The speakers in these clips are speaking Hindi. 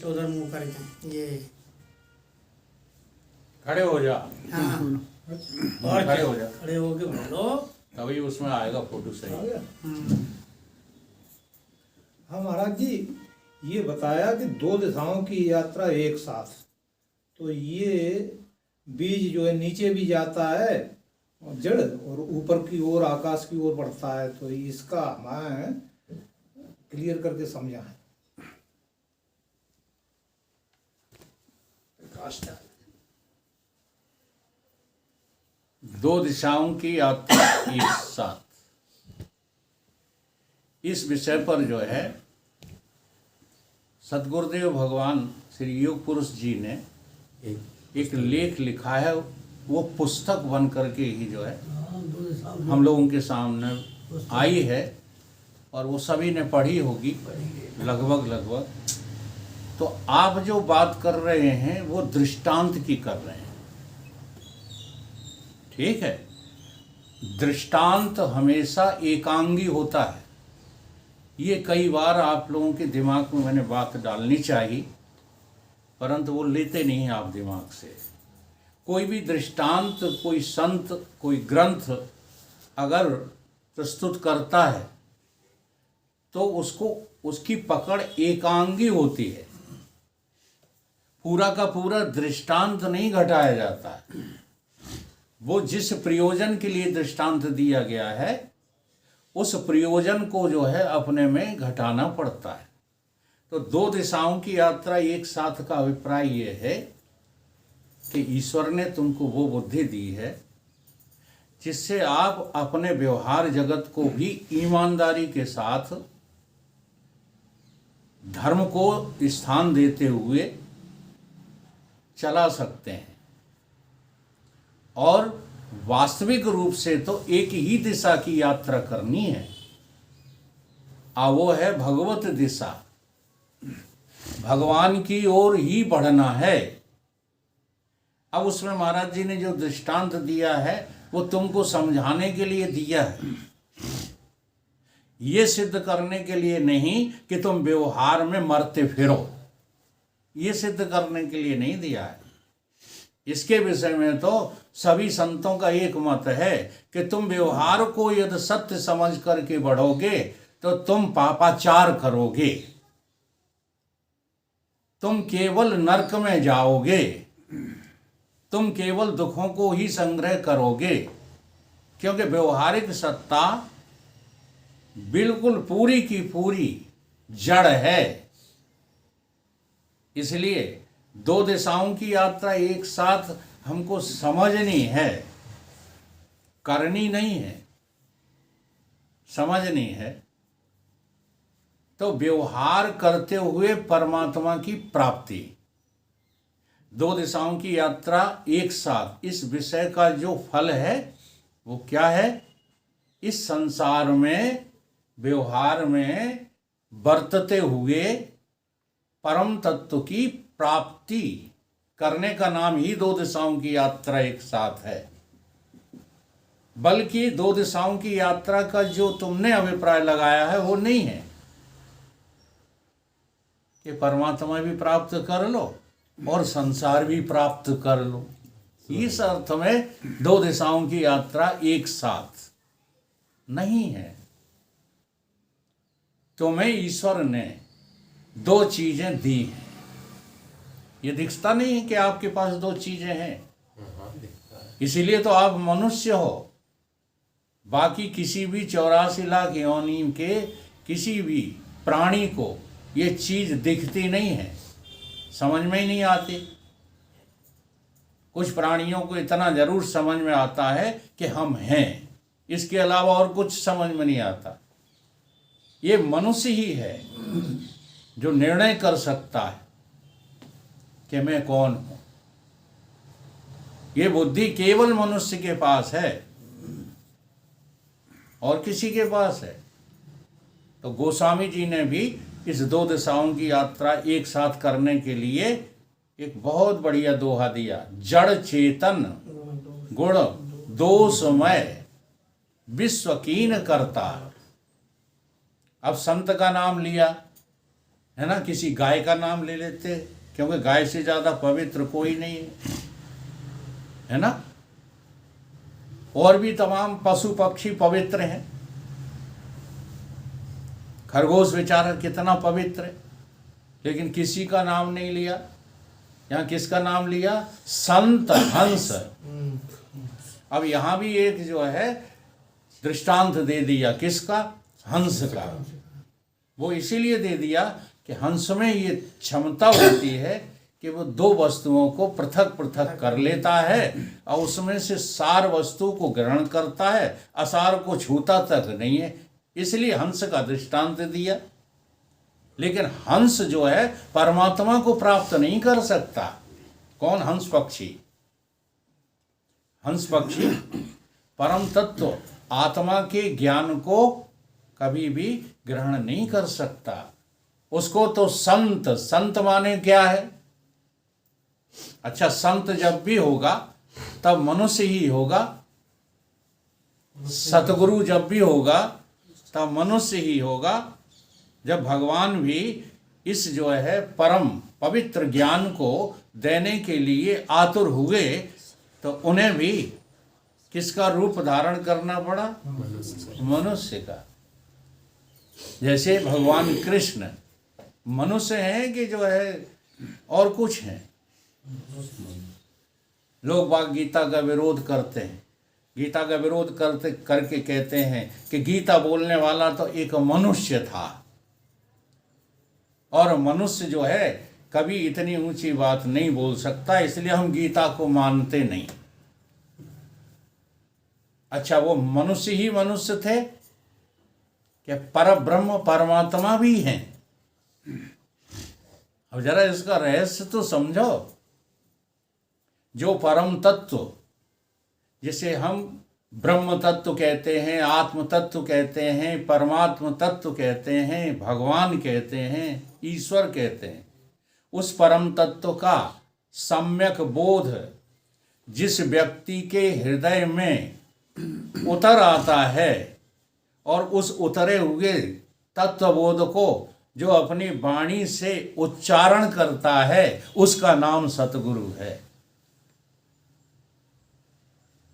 उधर मुंह करके ये खड़े हो जा, हाँ और खड़े हो जा, खड़े होके बोलो तभी उसमें आएगा फोटो सही। हाँ महाराज जी, ये बताया कि 2 दिशाओं की यात्रा एक साथ, तो ये बीज जो है नीचे भी जाता है और जड़, और ऊपर की ओर आकाश की ओर बढ़ता है, तो इसका मैं क्लियर करके समझा है। 2 दिशाओं की यात्रा एक साथ, इस विषय पर जो है सद्गुरुदेव भगवान श्री योग पुरुष जी ने एक लेख लिखा है। वो पुस्तक बन करके ही जो है हम लोगों के सामने आई है और वो सभी ने पढ़ी होगी लगभग। तो आप जो बात कर रहे हैं वो दृष्टांत की कर रहे हैं, ठीक है। दृष्टांत हमेशा एकांगी होता है। ये कई बार आप लोगों के दिमाग में मैंने बात डालनी चाहिए, परंतु वो लेते नहीं हैं आप दिमाग से। कोई भी दृष्टांत, कोई संत, कोई ग्रंथ अगर प्रस्तुत करता है तो उसको उसकी पकड़ एकांगी होती है, पूरा का पूरा दृष्टांत नहीं घटाया जाता है। वो जिस प्रयोजन के लिए दृष्टांत दिया गया है उस प्रयोजन को जो है अपने में घटाना पड़ता है। तो 2 दिशाओं की यात्रा एक साथ का अभिप्राय ये है कि ईश्वर ने तुमको वो बुद्धि दी है जिससे आप अपने व्यवहार जगत को भी ईमानदारी के साथ धर्म को स्थान देते हुए चला सकते हैं। और वास्तविक रूप से तो एक ही दिशा की यात्रा करनी है, वो है भगवत दिशा, भगवान की ओर ही बढ़ना है। अब उसमें महाराज जी ने जो दृष्टांत दिया है वो तुमको समझाने के लिए दिया है, ये सिद्ध करने के लिए नहीं कि तुम व्यवहार में मरते फिरो, ये सिद्ध करने के लिए नहीं दिया है। इसके विषय में तो सभी संतों का एक मत है कि तुम व्यवहार को यदि सत्य समझ करके बढ़ोगे तो तुम पापाचार करोगे, तुम केवल नरक में जाओगे, तुम केवल दुखों को ही संग्रह करोगे, क्योंकि व्यवहारिक सत्ता बिल्कुल पूरी की पूरी जड़ है। इसलिए 2 दिशाओं की यात्रा एक साथ हमको समझनी है, करनी नहीं है, समझनी है। तो व्यवहार करते हुए परमात्मा की प्राप्ति, 2 दिशाओं की यात्रा एक साथ, इस विषय का जो फल है वो क्या है? इस संसार में व्यवहार में बरतते हुए परम तत्व की प्राप्ति करने का नाम ही 2 दिशाओं की यात्रा एक साथ है। बल्कि 2 दिशाओं की यात्रा का जो तुमने अभिप्राय लगाया है वो नहीं है कि परमात्मा भी प्राप्त कर लो और संसार भी प्राप्त कर लो। इस अर्थ में 2 दिशाओं की यात्रा एक साथ नहीं है। तुम्हें ईश्वर ने 2 चीजें दी हैं। ये दिखता नहीं है कि आपके पास 2 चीजें हैं, इसीलिए तो आप मनुष्य हो। बाकी किसी भी 84 लाख योनि के किसी भी प्राणी को ये चीज दिखती नहीं है, समझ में ही नहीं आती। कुछ प्राणियों को इतना जरूर समझ में आता है कि हम हैं, इसके अलावा और कुछ समझ में नहीं आता। ये मनुष्य ही है जो निर्णय कर सकता है कि मैं कौन हूं। ये बुद्धि केवल मनुष्य के पास है और किसी के पास है। तो गोस्वामी जी ने भी इस 2 दिशाओं की यात्रा एक साथ करने के लिए एक बहुत बढ़िया दोहा दिया। जड़ चेतन गुण दोषमय विश्वकीन करता। अब संत का नाम लिया, है ना, किसी गाय का नाम ले लेते, क्योंकि गाय से ज्यादा पवित्र कोई नहीं है ना। और भी तमाम पशु पक्षी पवित्र हैं। खरगोश बेचारा कितना पवित्र है, लेकिन किसी का नाम नहीं लिया। यहाँ किसका नाम लिया? संत हंस। अब यहाँ भी एक जो है दृष्टांत दे दिया, किसका? हंस का। वो इसीलिए दे दिया कि हंस में ये क्षमता होती है कि वो दो वस्तुओं को पृथक पृथक कर लेता है और उसमें से सार वस्तु को ग्रहण करता है, असार को छूता तक नहीं है। इसलिए हंस का दृष्टांत दिया। लेकिन हंस जो है परमात्मा को प्राप्त नहीं कर सकता। कौन? हंस पक्षी। हंस पक्षी परम तत्व आत्मा के ज्ञान को कभी भी ग्रहण नहीं कर सकता। उसको तो संत, संत माने क्या है? अच्छा, संत जब भी होगा तब मनुष्य ही होगा, सतगुरु जब भी होगा तब मनुष्य ही होगा। जब भगवान भी इस जो है परम पवित्र ज्ञान को देने के लिए आतुर हुए तो उन्हें भी किसका रूप धारण करना पड़ा? मनुष्य का। जैसे भगवान कृष्ण मनुष्य हैं कि जो है और कुछ हैं। लोग बाग गीता का विरोध करते हैं, गीता का विरोध करते करके कहते हैं कि गीता बोलने वाला तो एक मनुष्य था, और मनुष्य जो है कभी इतनी ऊंची बात नहीं बोल सकता, इसलिए हम गीता को मानते नहीं। अच्छा, वो मनुष्य ही मनुष्य थे कि पर ब्रह्म परमात्मा भी हैं? अब जरा इसका रहस्य तो समझो। जो परम तत्व, जिसे हम ब्रह्म तत्व कहते हैं, आत्म तत्व कहते हैं, परमात्म तत्व कहते हैं, भगवान कहते हैं, ईश्वर कहते हैं, उस परम तत्व का सम्यक बोध जिस व्यक्ति के हृदय में उतर आता है और उस उतरे हुए तत्वबोध को जो अपनी वाणी से उच्चारण करता है, उसका नाम सतगुरु है।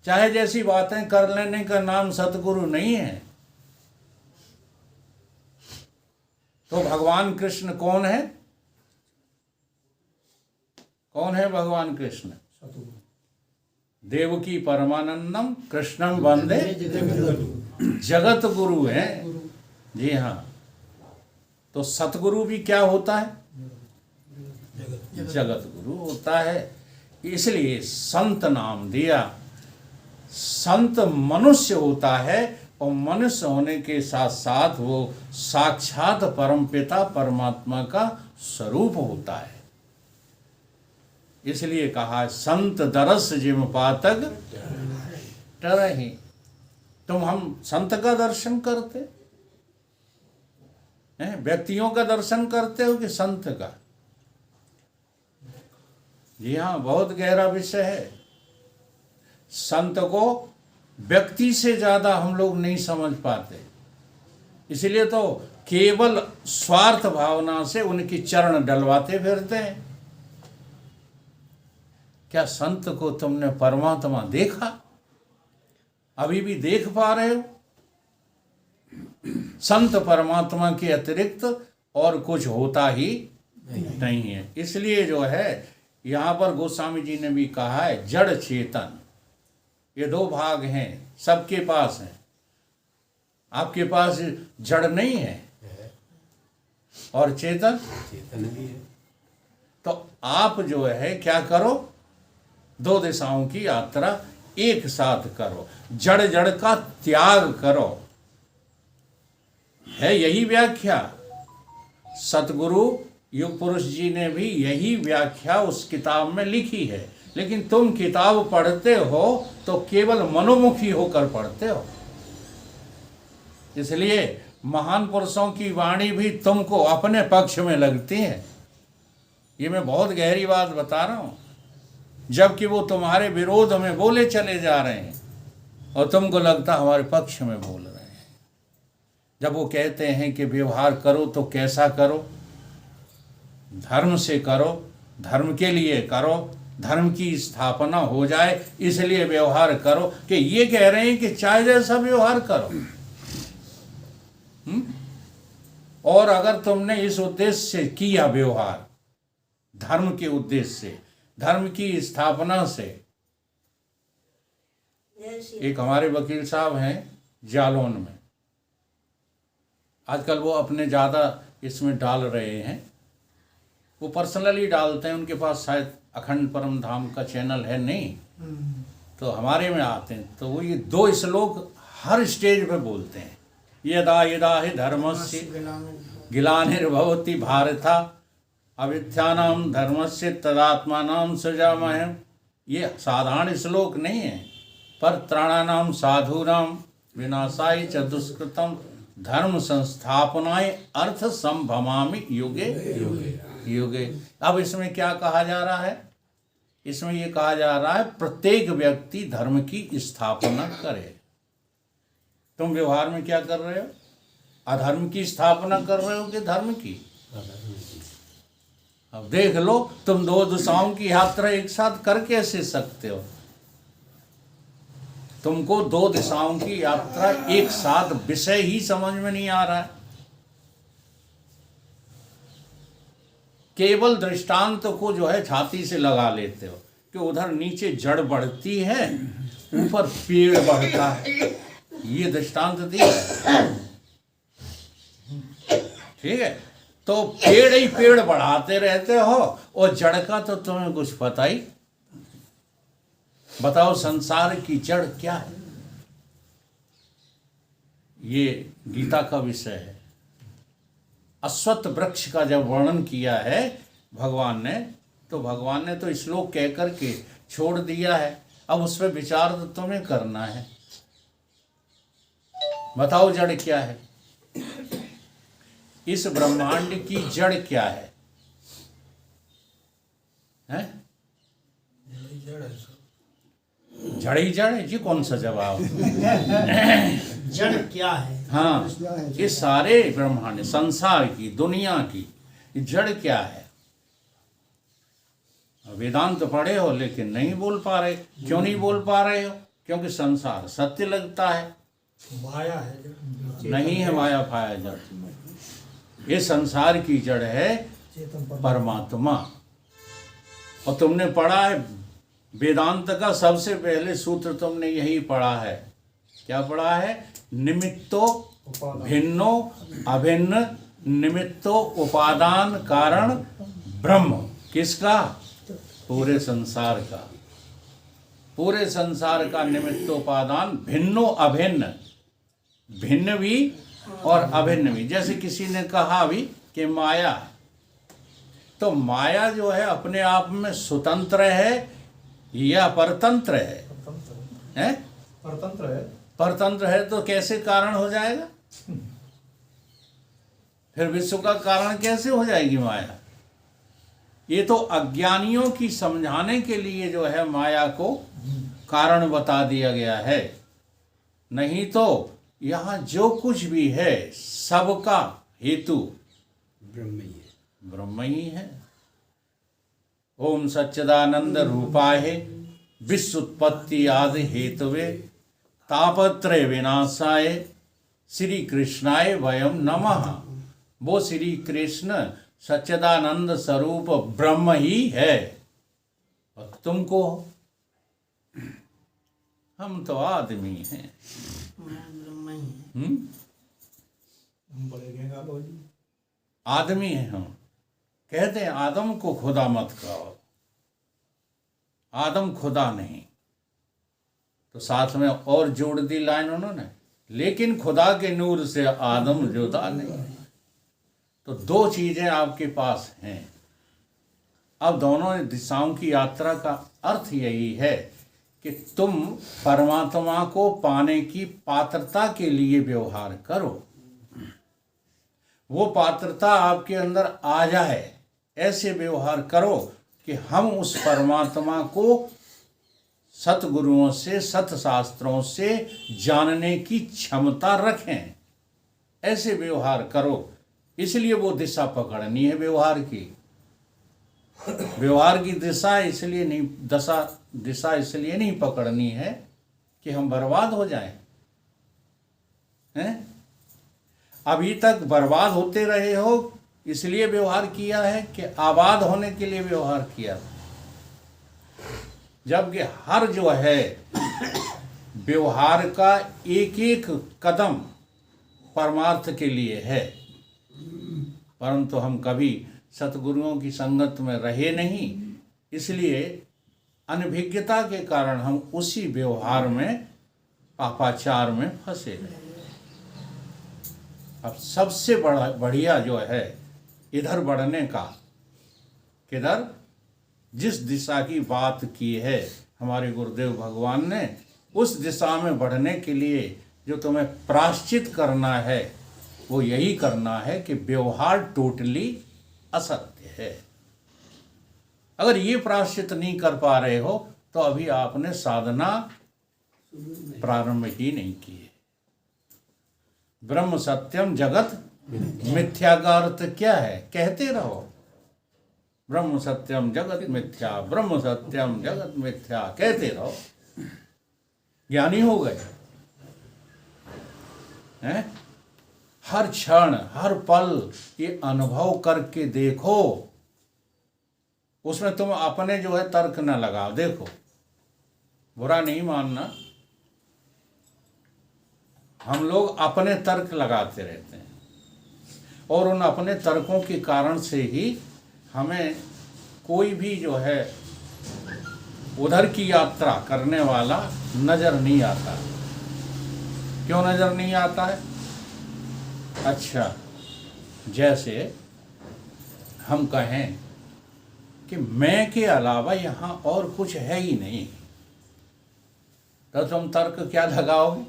चाहे जैसी बातें कर लेने का नाम सतगुरु नहीं है। तो भगवान कृष्ण कौन है? कौन है भगवान कृष्ण? देवकी परमानंदम कृष्णम वंदे जगत गुरु है। जी हाँ। तो सतगुरु भी क्या होता है? जगत गुरु होता है। इसलिए संत नाम दिया। संत मनुष्य होता है और मनुष्य होने के साथ साथ वो साक्षात परमपिता परमात्मा का स्वरूप होता है। इसलिए कहा संत दरस जिम पातक टरहि। तुम हम संत का दर्शन करते हैं? व्यक्तियों का दर्शन करते हो कि संत का? जी हाँ, बहुत गहरा विषय है। संत को व्यक्ति से ज्यादा हम लोग नहीं समझ पाते, इसलिए तो केवल स्वार्थ भावना से उनकी चरण डलवाते फिरते हैं। क्या संत को तुमने परमात्मा देखा? अभी भी देख पा रहे हो? संत परमात्मा के अतिरिक्त और कुछ होता ही नहीं है। इसलिए जो है यहाँ पर गोस्वामी जी ने भी कहा है, जड़ चेतन ये दो भाग हैं, सबके पास हैं। आपके पास जड़ नहीं है और चेतन भी है। तो आप जो है क्या करो? दो दिशाओं की यात्रा एक साथ करो, जड़ जड़ का त्याग करो। है यही व्याख्या। सतगुरु युग पुरुष जी ने भी यही व्याख्या उस किताब में लिखी है। लेकिन तुम किताब पढ़ते हो तो केवल मनोमुखी होकर पढ़ते हो। इसलिए महान पुरुषों की वाणी भी तुमको अपने पक्ष में लगती है। ये मैं बहुत गहरी बात बता रहा हूं, जबकि वो तुम्हारे विरोध में बोले चले जा रहे हैं और तुमको लगता हमारे पक्ष में बोल रहे हैं। जब वो कहते हैं कि व्यवहार करो तो कैसा करो, धर्म से करो, धर्म के लिए करो, धर्म की स्थापना हो जाए इसलिए व्यवहार करो। कि ये कह रहे हैं कि चाहे जैसा व्यवहार करो। और अगर तुमने इस उद्देश्य से किया व्यवहार, धर्म के उद्देश्य से, धर्म की स्थापना से। एक हमारे वकील साहब हैं जालौन में, आजकल वो अपने ज़्यादा इसमें डाल रहे हैं, वो पर्सनली डालते हैं, उनके पास शायद अखंड परम धाम का चैनल है नहीं, तो हमारे में आते हैं। तो वो ये 2 श्लोक हर स्टेज पे बोलते हैं, यदा यदा हि धर्मस्य ग्लानिर्भवति भारता अविद्यानां धर्मस्य तदात्मानां सृजामहे। ये साधारण श्लोक नहीं है, पर त्राणानां साधूनां विनाशाय च दुष्कृतम धर्म संस्थापनाय अर्थ संभवामि युगे युगे। अब इसमें क्या कहा जा रहा है? इसमें ये कहा जा रहा है प्रत्येक व्यक्ति धर्म की स्थापना करे। तुम व्यवहार में क्या कर रहे हो? अधर्म की स्थापना कर रहे हो कि धर्म की? अब देख लो, तुम 2 दिशाओं की यात्रा एक साथ कर कैसे सकते हो? तुमको 2 दिशाओं की यात्रा एक साथ, विषय ही समझ में नहीं आ रहा है। केवल दृष्टांत को जो है छाती से लगा लेते हो कि उधर नीचे जड़ बढ़ती है, ऊपर पेड़ बढ़ता है, ये दृष्टांत दिया है। ठीक है, तो पेड़ ही पेड़ बढ़ाते रहते हो और जड़ का तो तुम्हें कुछ पता ही। बताओ संसार की जड़ क्या है? ये गीता का विषय है। अश्वत्थ वृक्ष का जब वर्णन किया है भगवान ने, तो भगवान ने तो श्लोक कह करके छोड़ दिया है। अब उस पर विचार तो तुम्हें करना है। बताओ जड़ क्या है? इस ब्रह्मांड की जड़ क्या है? जड़ ही जड़ है जी, कौन सा जवाब? जड़ क्या है? हाँ, ये सारे ब्रह्मांड, संसार की, दुनिया की जड़ क्या है? वेदांत पढ़े हो लेकिन नहीं बोल पा रहे। क्यों नहीं बोल पा रहे हो? क्योंकि संसार सत्य लगता है। माया है, नहीं है माया फाया जड़। ये संसार की जड़ है परमात्मा। और तुमने पढ़ा है वेदांत का सबसे पहले सूत्र, तुमने यही पढ़ा है। क्या पढ़ा है? निमित्तो भिन्नो अभिन्न निमित्तो उपादान कारण ब्रह्म। किसका? पूरे संसार का। पूरे संसार का निमित्तोपादान भिन्नो अभिन्न, भिन्न भी और अभिन्न भी। जैसे किसी ने कहा अभी कि माया, तो माया जो है अपने आप में स्वतंत्र है या परतंत्र है? हैं? परतंत्र है। परतंत्र है तो कैसे कारण हो जाएगा? फिर विश्व का कारण कैसे हो जाएगी माया? ये तो अज्ञानियों की समझाने के लिए जो है माया को कारण बता दिया गया है। नहीं तो यहाँ जो कुछ भी है सबका हेतु ब्रह्म ही है। ओम सच्चिदानंद रूपाय विश्वोत्पत्ति आदि हेतुवे तापत्रय विनाशाय श्री कृष्णाय वयम नमः। वो श्री कृष्ण सच्चिदानंद स्वरूप ब्रह्म ही है। और तुमको, हम तो आदमी हैं। ब्रह्म ही है। आदमी हैं हम। कहते हैं आदम को खुदा मत कहो, आदम खुदा नहीं। तो साथ में और जोड़ दी लाइन उन्होंने, लेकिन खुदा के नूर से आदम जुदा नहीं। तो 2 चीजें आपके पास हैं। अब दोनों दिशाओं की यात्रा का अर्थ यही है कि तुम परमात्मा को पाने की पात्रता के लिए व्यवहार करो। वो पात्रता आपके अंदर आ जाए, ऐसे व्यवहार करो कि हम उस परमात्मा को सतगुरुओं से, सतशास्त्रों से जानने की क्षमता रखें। ऐसे व्यवहार करो। इसलिए वो दिशा पकड़नी है व्यवहार की। व्यवहार की दिशा इसलिए नहीं दिशा इसलिए नहीं पकड़नी है कि हम बर्बाद हो जाएं, हैं? अभी तक बर्बाद होते रहे हो इसलिए व्यवहार किया है कि आबाद होने के लिए व्यवहार किया, जबकि हर जो है व्यवहार का एक एक कदम परमार्थ के लिए है। परंतु हम कभी सतगुरुओं की संगत में रहे नहीं, इसलिए अनभिज्ञता के कारण हम उसी व्यवहार में पापाचार में फंसे रहे। अब सबसे बढ़िया जो है इधर बढ़ने का, किधर, जिस दिशा की बात की है हमारे गुरुदेव भगवान ने, उस दिशा में बढ़ने के लिए जो तुम्हें प्रायश्चित करना है वो यही करना है कि व्यवहार टोटली असत्य है। अगर ये प्रायश्चित नहीं कर पा रहे हो तो अभी आपने साधना प्रारंभ ही नहीं की है। ब्रह्म सत्यम जगत मिथ्या का अर्थ क्या है? कहते रहो ब्रह्म सत्यम जगत मिथ्या, ब्रह्म सत्यम जगत मिथ्या, कहते रहो, ज्ञानी हो गए हैं। हर क्षण हर पल ये अनुभव करके देखो, उसमें तुम अपने जो है तर्क न लगाओ। देखो, बुरा नहीं मानना, हम लोग अपने तर्क लगाते रहते हैं और उन अपने तर्कों के कारण से ही हमें कोई भी जो है उधर की यात्रा करने वाला नजर नहीं आता। क्यों नजर नहीं आता है? अच्छा, जैसे हम कहें कि मैं के अलावा यहाँ और कुछ है ही नहीं, तो तुम तर्क क्या लगाओगे?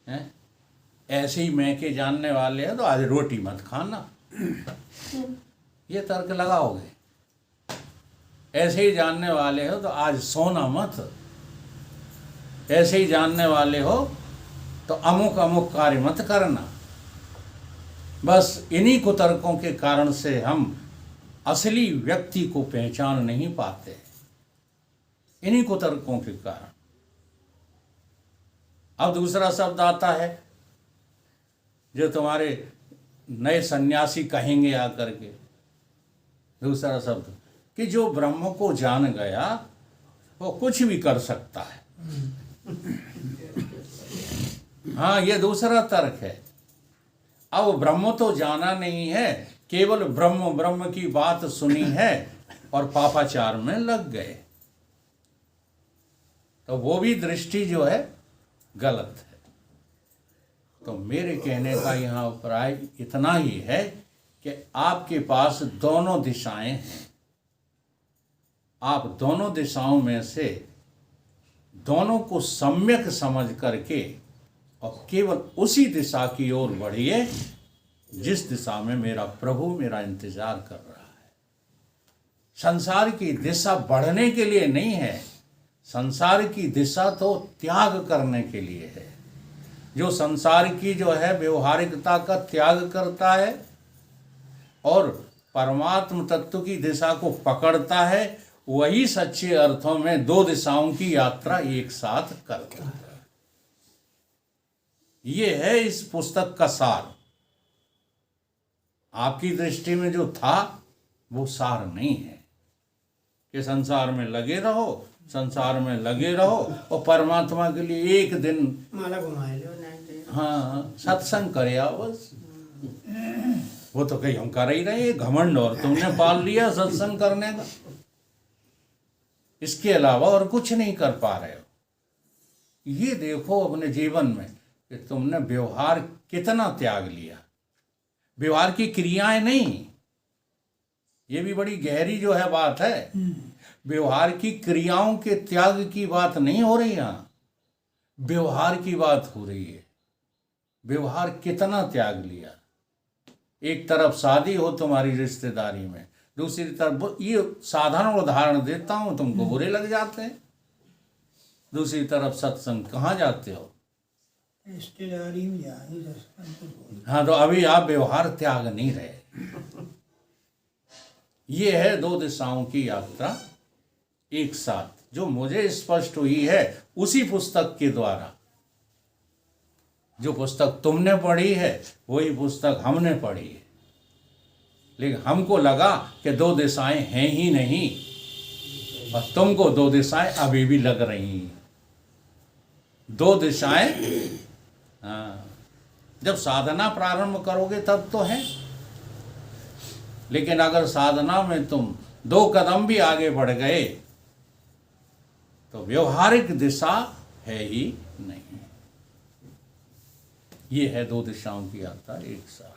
हैं? ऐसे ही मैं के जानने वाले हैं तो आज रोटी मत खाना, ये तर्क लगाओगे। ऐसे ही जानने वाले हो तो आज सोना मत, ऐसे ही जानने वाले हो तो अमुक अमुक कार्य मत करना। बस इन्हीं कुतर्कों के कारण से हम असली व्यक्ति को पहचान नहीं पाते, इन्हीं कुतर्कों के कारण। अब दूसरा शब्द आता है जो तुम्हारे नए सन्यासी कहेंगे आकर के, दूसरा शब्द कि जो ब्रह्म को जान गया वो कुछ भी कर सकता है। हाँ, ये दूसरा तर्क है। अब ब्रह्म तो जाना नहीं है, केवल ब्रह्म ब्रह्म की बात सुनी है और पापाचार में लग गए, तो वो भी दृष्टि जो है गलत है। तो मेरे कहने का यहाँ प्राय इतना ही है कि आपके पास दोनों दिशाएं हैं, आप दोनों दिशाओं में से दोनों को सम्यक समझ करके और केवल उसी दिशा की ओर बढ़िए जिस दिशा में मेरा प्रभु मेरा इंतजार कर रहा है। संसार की दिशा बढ़ने के लिए नहीं है, संसार की दिशा तो त्याग करने के लिए है। जो संसार की जो है व्यवहारिकता का त्याग करता है और परमात्म तत्व की दिशा को पकड़ता है, वही सच्चे अर्थों में दो दिशाओं की यात्रा एक साथ करता है। ये है इस पुस्तक का सार। आपकी दृष्टि में जो था वो सार नहीं है कि संसार में लगे रहो, संसार में लगे रहो और परमात्मा के लिए एक दिन माला घुमा लो, नहीं हाँ सत्संग करे आओ बस। वो तो कहीं हम कर ही रहे, घमंड और तुमने पाल लिया सत्संग करने का, इसके अलावा और कुछ नहीं कर पा रहे हो। ये देखो अपने जीवन में कि तुमने व्यवहार कितना त्याग लिया, व्यवहार की क्रियाएं नहीं। ये भी बड़ी गहरी जो है बात है, व्यवहार की क्रियाओं के त्याग की बात नहीं हो रही, यहाँ व्यवहार की बात हो रही है। व्यवहार कितना त्याग लिया। एक तरफ शादी हो तुम्हारी रिश्तेदारी में, दूसरी तरफ ये साधारण उदाहरण देता हूं, तुमको बुरे लग जाते हैं। दूसरी तरफ सत्संग कहाँ जाते हो? रिश्तेदारी में जाए। हाँ, तो अभी आप व्यवहार त्याग नहीं रहे। ये है दो दिशाओं की यात्रा एक साथ, जो मुझे स्पष्ट हुई है उसी पुस्तक के द्वारा। जो पुस्तक तुमने पढ़ी है वही पुस्तक हमने पढ़ी है, लेकिन हमको लगा कि दो दिशाएं हैं ही नहीं, और तुमको दो दिशाएं अभी भी लग रही हैं। दो दिशाएं, हाँ, जब साधना प्रारंभ करोगे तब तो है, लेकिन अगर साधना में तुम दो कदम भी आगे बढ़ गए तो व्यवहारिक दिशा है ही नहीं। ये है दो दिशाओं की यात्रा एक साथ।